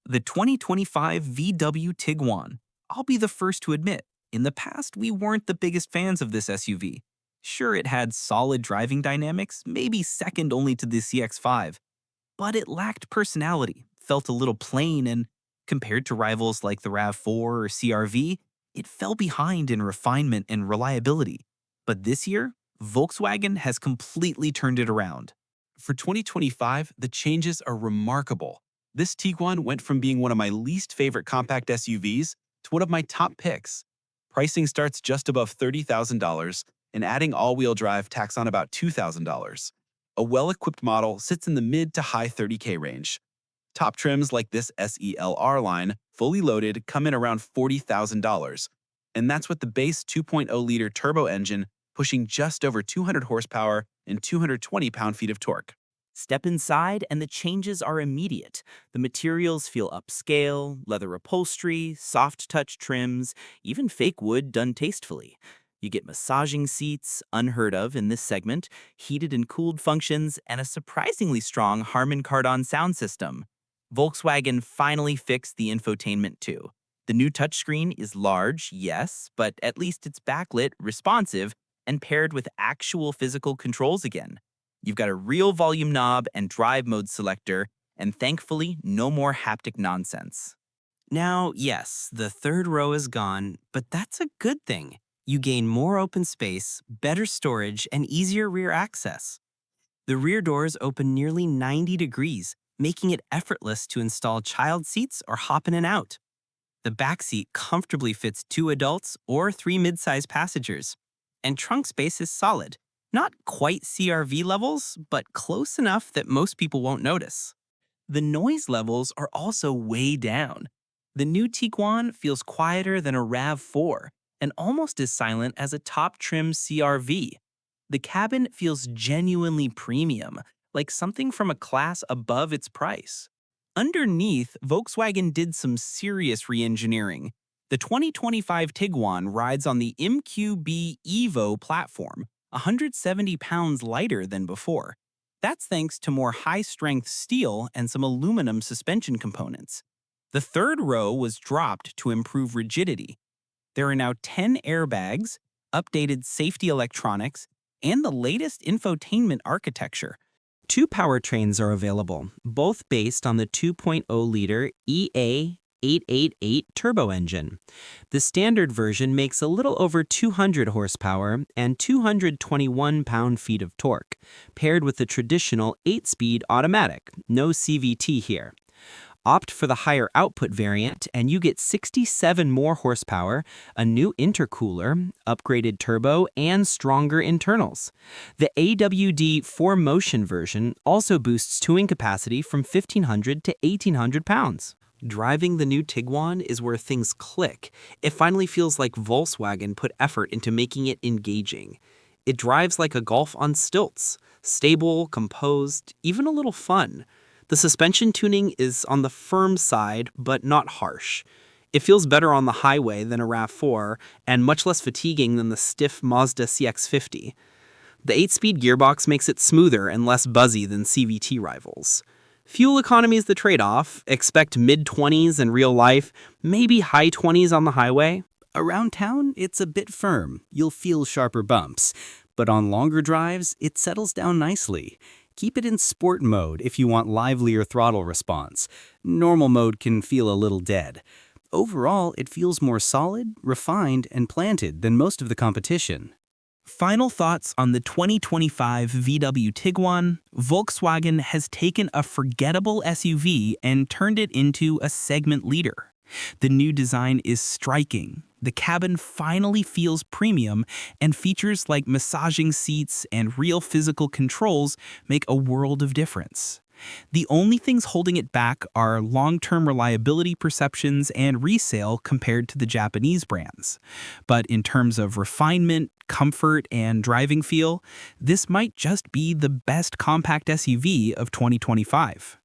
The 2025 VW Tiguan. I'll be the first to admit, in the past we weren't the biggest fans of this SUV. Sure, it had solid driving dynamics, maybe second only to the CX-5, but it lacked personality, felt a little plain, and compared to rivals like the RAV4 or CR-V, it fell behind in refinement and reliability. But this year, Volkswagen has completely turned it around. For 2025, the changes are remarkable. This Tiguan went from being one of my least favorite compact SUVs to one of my top picks. Pricing starts just above $30,000, and adding all-wheel drive tacks on about $2,000. A well-equipped model sits in the mid to high 30K range. Top trims like this SELR line, fully loaded, come in around $40,000. And that's with the base 2.0-liter turbo engine pushing just over 200 horsepower and 220 pound-feet of torque. Step inside and the changes are immediate. The materials feel upscale, leather upholstery, soft touch trims, even fake wood done tastefully. You get massaging seats, unheard of in this segment, heated and cooled functions, and a surprisingly strong Harman Kardon sound system. Volkswagen finally fixed the infotainment too. The new touchscreen is large, yes, but at least it's backlit, responsive, and paired with actual physical controls again. You've got a real volume knob and drive mode selector, and thankfully, no more haptic nonsense. Now, yes, the third row is gone, but that's a good thing. You gain more open space, better storage, and easier rear access. The rear doors open nearly 90 degrees, making it effortless to install child seats or hop in and out. The back seat comfortably fits 2 adults or 3 midsize passengers. And trunk space is solid. Not quite CR-V levels, but close enough that most people won't notice. The noise levels are also way down. The new Tiguan feels quieter than a RAV4 and almost as silent as a top-trim CR-V. The cabin feels genuinely premium, like something from a class above its price. Underneath, Volkswagen did some serious re-engineering. The 2025 Tiguan rides on the MQB Evo platform, 170 pounds lighter than before. That's thanks to more high-strength steel and some aluminum suspension components. The third row was dropped to improve rigidity. There are now 10 airbags, updated safety electronics, and the latest infotainment architecture. 2 powertrains are available, both based on the 2.0-liter EA888 turbo engine. The standard version makes a little over 200 horsepower and 221 pound-feet of torque, paired with the traditional 8-speed automatic, no CVT here. Opt for the higher output variant and you get 67 more horsepower, a new intercooler, upgraded turbo, and stronger internals. The AWD 4Motion version also boosts towing capacity from 1,500 to 1,800 pounds. Driving the new Tiguan is where things click. It finally feels like Volkswagen put effort into making it engaging. It drives like a Golf on stilts, stable, composed, even a little fun. The suspension tuning is on the firm side, but not harsh. It feels better on the highway than a RAV4, and much less fatiguing than the stiff Mazda CX-50. The 8-speed gearbox makes it smoother and less buzzy than CVT rivals. Fuel economy is the trade-off. Expect mid-20s in real life, maybe high 20s on the highway. Around town, it's a bit firm. You'll feel sharper bumps. But on longer drives, it settles down nicely. Keep it in sport mode if you want livelier throttle response. Normal mode can feel a little dead. Overall, it feels more solid, refined, and planted than most of the competition. Final thoughts on the 2025 VW Tiguan. Volkswagen has taken a forgettable SUV and turned it into a segment leader. The new design is striking. The cabin finally feels premium, and features like massaging seats and real physical controls make a world of difference. The only things holding it back are long-term reliability perceptions and resale compared to the Japanese brands. But in terms of refinement, comfort, and driving feel, this might just be the best compact SUV of 2025.